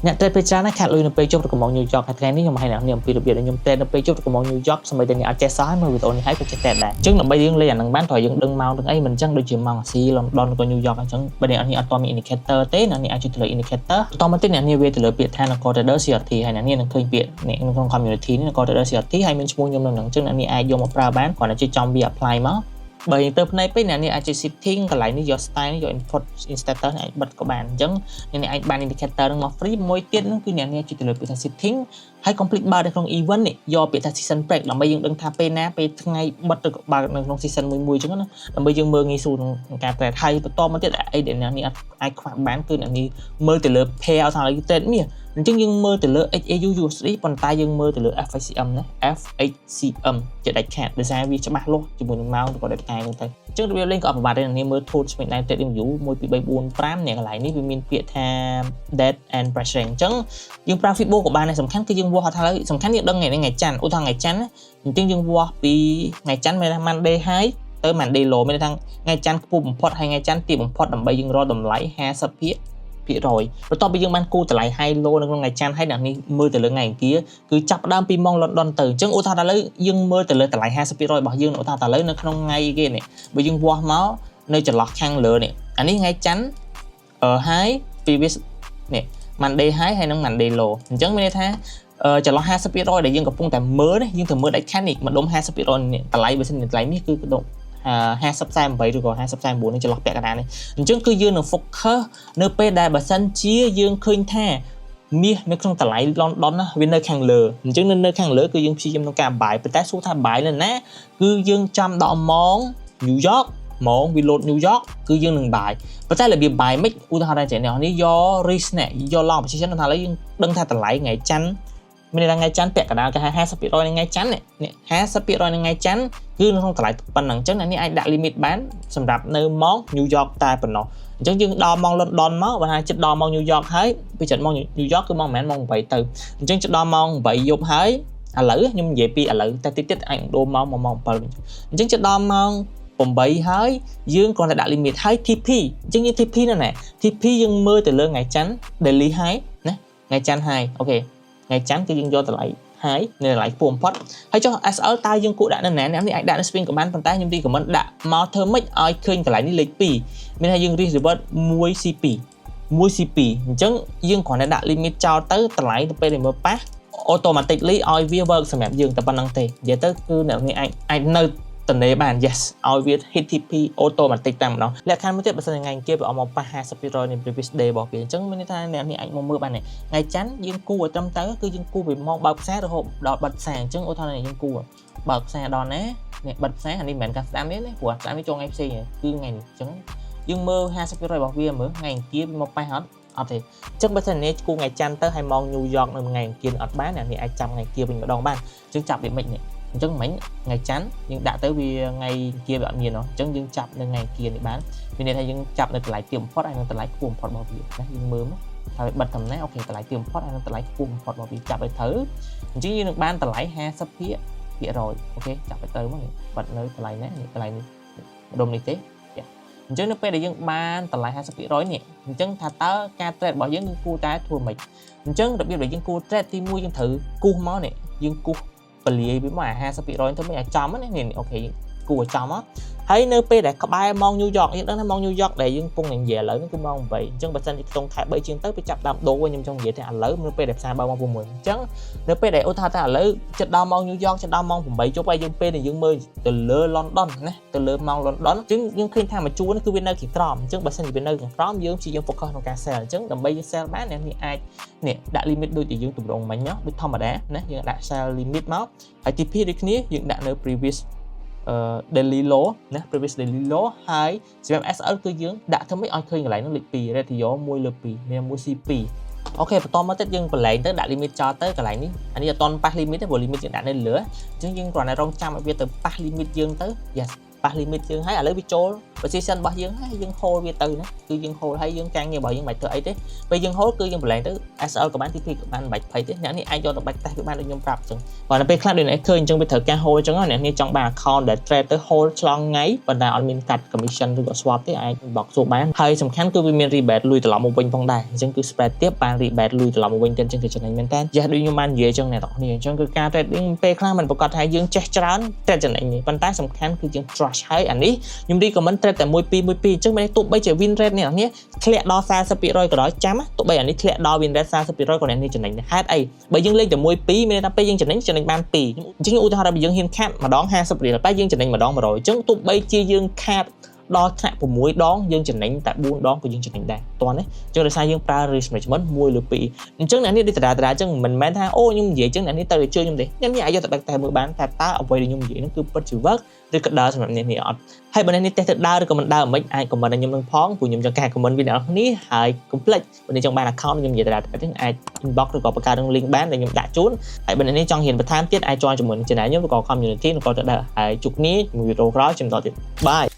អ្នក trade ពេលច្រើនណាស់ខាត់លុយនៅពេលជប់ទៅកំង New York ថ្ងៃនេះខ្ញុំឲ្យអ្នកនាងពីរបៀបដែលខ្ញុំ trade នៅពេលជប់ទៅកំង New York សម្បីតែអ្នកអត់ចេះសោះហើយមើលវីដេអូនេះហើយក៏ចេះ trade ដែរអញ្ចឹងដើម្បីយើងលេងអាហ្នឹងបានត្រូវយើងដឹងម៉ោងទាំងអីមិនអញ្ចឹងដូចជាម៉ោងអាស៊ី London ក៏ New York អញ្ចឹងបើអ្នកអត់មាន indicator ទេអ្នកនេះអាចជួយទៅលើ indicator បន្តមកទៀតអ្នកនេះវាទៅលើពាក្យថា Nako Trader CRT ហើយអ្នកនេះនឹងឃើញពាក្យនេះនៅក្នុង community នេះ Nako Trader CRT ហើយមានឈ្មោះខ្ញុំនៅហ្នឹងអញ្ចឹងអ្នកនេះអាចយកមកប្រើបានគ្រាន់តែជួយចំវា apply មកបើយើងទៅផ្នែកពេកអ្នកនេះអាចជួយ setting កន្លែងនេះយក style នេះយក input status អាចបិទក៏បានអញ្ចឹងអ្នកនេះអាចបាន indicator នឹងមក free មួយទៀតហ្នឹងគឺអ្នកនេះជួយទៅលើពាក្យថា setting ហើយ complete បើនៅក្នុង event នេះយកពាក្យថា season break ដើម្បីយើងដឹងថាពេលណាពេលថ្ងៃបិទឬក៏បើនៅក្នុង season មួយអញ្ចឹងណាដើម្បីយើងមើលងាយស្រួលក្នុងការ trade ហើយបន្តមកទៀតអីដែលអ្នកនេះអាចខ្វះបានគឺអ្នកនេះមើលទៅលើ pair ឲ្យថាឲ្យ trade មាសអញ្ចឹងយើងមើលទៅលើ XAU USD ប៉ុន្តែយើងមើលទៅលើ FHCM ណា FHCM ជាដាច់ខាតដោយសារវាច្បាស់លាស់ជាមួយនឹងម៉ោងឬក៏ដាច់ថ្ងៃហ្នឹងទៅអញ្ចឹងរបៀបលេងក៏អត់ប្រហែលទេអ្នកមើល tool Smith Night Trading View 1 2 3 4 5នេះកន្លែងនេះវាមានពាក្យថា date and price range អញ្ចឹងយើងប្រើ Fibo ក៏បានដែរសំខាន់គឺយើងវាស់អត់ថាសំខាន់យើងដឹងថ្ងៃច័ន្ទឧទាហរណ៍ថ្ងៃច័ន្ទអញ្ចឹងយើងវាស់ពីថ្ងៃច័ន្ទមានថា Monday high ទៅ Monday low មានថាថ្ងៃច័ន្ទខ្ពស់បំផុតហើយថ្ងៃច័ន្ទទាបបំផុតដើម្បីយើងរកតម្លៃ50%បន្ទាប់ពីយើងបានគូតម្លៃ high low នៅក្នុងថ្ងៃច័ន្ទហើយអ្នកនេះមើលទៅលើថ្ងៃអង្គារគឺចាប់ផ្ដើមពីម៉ោង London ទៅអញ្ចឹងឧទាហរណ៍ថាឥឡូវយើងមើលទៅលើតម្លៃ 50% របស់យើងឧទាហរណ៍ថាឥឡូវនៅក្នុងថ្ងៃគេនេះបើយើងវាស់មកនៅចន្លោះខាងលើនេះអានេះថ្ងៃច័ន្ទhigh previous នេះ Monday high ហើយនិង Monday low អញ្ចឹងមានន័យថាចន្លោះ 50% ដែលយើងកំពុងតែមើលនេះយើងត្រូវមើលដាច់ខាតនេះម្ដុំ 50% នេះតម្លៃបើសិនតម្លៃនេះគឺ50.48ឬក៏50.49នេះចន្លោះពាក់កណ្ដាលនេះអញ្ចឹងគឺយើងនឹង focus នៅពេលដែលបើសិនជាយើងឃើញថាមាសនៅក្នុងតម្លៃ London ណាវានៅខាងលើអញ្ចឹងនៅខាងលើគឺយើងព្យាយាមក្នុងការ buy ប៉ុន្តែសួរថា buy នៅណាគឺយើងចាំដល់ម៉ោង New York ម៉ោងវា load New York គឺយើងនឹង buy ប៉ុន្តែរបៀប buy មិនឧទាហរណ៍ថាអ្នកនេះយក risk នេះយក long position ថាឥឡូវយើងដឹងថាតម្លៃថ្ងៃច័ន្ទមានន័យថាថ្ងៃច័ន្ទពាក់កណ្ដាលគេហៅ 50% នៃថ្ងៃច័ន្ទនេះ 50% នៃថ្ងៃច័ន្ទគឺនៅក្នុងតម្លៃប៉ុណ្ណឹងអញ្ចឹងអ្នកនេះអាចដាក់ limit បានសម្រាប់នៅម៉ោង New York តែប៉ុណ្ណោះអញ្ចឹងយើងដល់ម៉ោង London មកបើថាជិតដល់ម៉ោង New York ហើយពីចិត្តម៉ោង New York គឺម៉ោងប្រហែលម៉ោង8ទៅអញ្ចឹងជិតដល់ម៉ោង8យប់ហើយឥឡូវខ្ញុំនិយាយពីឥឡូវតែតិចអាចដូរម៉ោងមកម៉ោង7អញ្ចឹងជិតដល់ម៉ោង8ហើយយើងគ្រាន់តែដាក់ limit ហើយ TP អញ្ចឹងយើង TP នៅណា TP យើងមើលទៅលើថ្ងៃច័ន្ទ daily high ណាថ្ងៃច័ន្ទ high អូខេថ្ងៃច័ន្ទគឺយើងយកតម្លៃ high នៅតម្លៃខ្ពស់បំផុតហើយចុះ SL តើយើងគួរដាក់នៅណាអ្នកនេះអាចដាក់នៅ swing ក៏បានប៉ុន្តែខ្ញុំ recommend ដាក់មកធ្វើម៉េចឲ្យឃើញកន្លែងនេះលេខ2មានថាយើង risk reward 1CP អញ្ចឹងយើងគ្រាន់តែដាក់ limit ចោលទៅតម្លៃទៅពេលដែលមើលប៉ះ automatically ឲ្យវា work សម្រាប់យើងតែប៉ុណ្្នឹងទេនិយាយទៅគឺអ្នកនេះអាចនៅតនេបាន yes ឲ្យវា hit TP automatic តែម្ដងលក្ខខណ្ឌមួយទៀតបើសិនថ្ងៃអង្គារវាអត់មកប៉ះ 50%នៃ previous day របស់វាអញ្ចឹងមានន័យថាអ្នកនេះអាចមកមើលបានថ្ងៃច័ន្ទយើងគូឲ្យត្រឹមទៅគឺយើងគូពីម៉ោងបើកផ្សាររហូតដល់បិទផ្សារអញ្ចឹងឧទាហរណ៍យើងគូបើកផ្សារដល់ណានេះបិទផ្សារអានេះមិនមែនការស្ដាប់នេះព្រោះស្ដាប់នេះចូលថ្ងៃផ្សេងគឺថ្ងៃនេះអញ្ចឹងយើងមើល 50% របស់វាមើលថ្ងៃអង្គារវាមកប៉ះអត់ទេអញ្ចឹងបើសិននេះគូថ្ងៃច័ន្ទទៅហើយម៉ោង New York នៅថ្ងៃអង្គារអត់បានអ្នកនេះអាចចាំថ្ងៃអង្គារវិញម្ដងបានអញ្ចឹងចាប់វាមិននេះអញ្ចឹងមិញថ្ងៃច័ន្ទយើងដាក់ទៅវាថ្ងៃអង្គារវាអត់មានអញ្ចឹងយើងចាប់នៅថ្ងៃអង្គារនេះបានមានន័យថាយើងចាប់នៅតម្លៃទាបបំផុតហើយនៅតម្លៃខ្ពស់បំផុតរបស់វាណាយើងមើលមកហើយបិទតំណែងអូខេតម្លៃទាបបំផុតហើយនៅតម្លៃខ្ពស់បំផុតរបស់វាចាប់ឲ្យត្រូវអញ្ចឹងយើងនឹងបានតម្លៃ 50% អូខេចាប់ឲ្យទៅមកបិទនៅតម្លៃណានេះតម្លៃនេះម្ដុំនេះទេអញ្ចឹងនៅពេលដែលយើងបានតម្លៃ 50% នេះអញ្ចឹងថាតើការ trade របស់យើងគឺគួរតែធ្វើម៉េចអញ្ចឹងរបៀបដែលយើងគួរ trade ទី1យើងត្រូវគូសមកនេះយើងគូសពលាយវាមក50% ទៅមិនឲ្យចំណានេះអូខេគួរឲ្យចំហើយនៅពេលដែលក្បែរម៉ោង New York យើងដឹងថាម៉ោង New York ដែលយើងកំពុងនិយាយឥឡូវនេះគឺម៉ោង8អញ្ចឹងបើសិនជាខ្ទង់ខែ3ជាងទៅវាចាប់ដើមដូរវិញខ្ញុំចង់និយាយថាឥឡូវនៅពេលដែលផ្សារបើម៉ោង6អញ្ចឹងនៅពេលដែលឧទាហរណ៍ថាឥឡូវជិតដល់ម៉ោង New York ជិតដល់ម៉ោង8យប់ហើយយើងពេលដែលយើងមើលទៅលើ London ណាទៅលើម៉ោង London អញ្ចឹងយើងឃើញថាមួយជួរនេះគឺវានៅខាងក្រោមអញ្ចឹងបើសិនជាវានៅខាងក្រោមយើងព្យាយាម focus ក្នុងការ sell អញ្ចឹងដើម្បីយើង sell បានអ្នកនេះអាចនេះដាក់ limit ដូចដែលយើងទម្រង់មិញដូចធម្មតាណាយើងដាក់ sell limit មកហើយ TP ដូចគ្នាយើងដាក់នៅ previous daily low ណា previous daily low ហើយសម្រាប់ SL គឺយើងដាក់ធ្វើម៉េចឲ្យឃើញកន្លែងនោះលេខ2 ratio 1 លើ 2 មាន 1CP អូខេបន្តមកទៀតយើងបន្លែងទៅដាក់ limit ចោលទៅកន្លែងនេះអានេះអត់តន់ប៉ះ limit ទេព្រោះ limit យើងដាក់នៅលើអញ្ចឹងយើងគ្រាន់តែរងចាំឲ្យវាទៅប៉ះ limit យើងទៅ yes ប៉ះ ប៉ះ limit យើងហើយឥឡូវវាចូល position របស់យើងហើយយើង hold វាទៅណាគឺយើង hold ហើយយើងការងាររបស់យើងមិនធ្វើអីទេពេលយើង hold គឺយើងប្រឡែងទៅ SL ក៏បាន TP ក៏បានមិនបាច់ភ័យទេអ្នកនេះអាចយកទៅបាច់តេស្តវាបានដូចខ្ញុំប្រាប់អញ្ចឹងបើនៅពេលខ្លះដូចអ្នកឃើញអញ្ចឹងវាត្រូវការ hold អញ្ចឹងអ្នកនេះចង់បាន account ដែល trade ទៅ hold ឆ្លងថ្ងៃប៉ុន្តែអត់មានកាត់ commission ឬក៏ swap ទេអាច inbox សួរបានហើយសំខាន់គឺវាមាន rebate លុយត្រឡប់មកវិញផងដែរអញ្ចឹងគឺ spread ទៀតបាន rebate លុយត្រឡប់មកវិញទៀតអញ្ចឹងគឺចំណេញមែនតើចេះដូចខ្ញុំបាននិយាយអញ្ចឹងអ្នកទាំងគ្នាអញ្ចឹងគឺការ trading ពេលខ្លះមិនប្រកាសថាយើងចេះច្រើន trade ចំណេញនេះប៉ុន្តែសំខាន់គឺយើង trust ហើយអានេះខ្ញុំ recommend trade តែ1 2 1 2អញ្ចឹងមិនទោះបីជា win rate អ្នកនេះធ្លាក់ដល់ 40% ក៏ដោយចាំទោះបីអានេះធ្លាក់ដល់ win rate 40%ក៏អ្នកនេះចំណេញដែរហេតុអីបើយើងលេងតែ1 2មានន័យថាពេលយើងចំណេញបាន2អញ្ចឹងឧទាហរណ៍ថាបើយើងហ៊ានខាត់ម្ដង50រៀលតែយើងចំណេញម្ដង100អញ្ចឹងទោះបីជាយើងខាត់ដល់ថ្នាក់6ដងយើងចំណេញតែ4ដងក៏យើងចំណេញដែរតោះណាអញ្ចឹងដោយសារយើងប្រើ risk management 1លើ2អញ្ចឹងអ្នកនេះដូចតារាអញ្ចឹងមិនមែនថាអូខ្ញុំនិយាយអញ្ចឹងអ្នកនេះទៅជួយខ្ញុំទេអ្នកនេះអាចយកទៅដឹកតែមើលបានថាតើអ្វីដែលខ្ញុំនិយាយហ្នឹងគឺពិតជា work ឬក៏ដើរសម្រាប់អ្នកនេះអត់ហើយបើអ្នកនេះចេះទៅដើរឬក៏មិនដើរមិនអាច comment ឲ្យខ្ញុំនឹងផងព្រោះខ្ញុំចង់កែ comment វីដេអូនេះហើយកុំភ្លេចបើអ្នកចង់បាន account ខ្ញុំនិយាយតារាហ្នឹងអាច inbox ឬក៏បង្កើតនឹង link បានដែលខ្ញុំដាក់ជូនហើយបើអ្នកនេះចង់រៀនបន្ថែមទៀតអាច join ជាមួយនឹង channel ខ្ញុំឬក៏ community ឬក៏ទៅដើរហើយជួបគ្នាជាមួយវីដេអូក្រោយជំនួសទៀត bye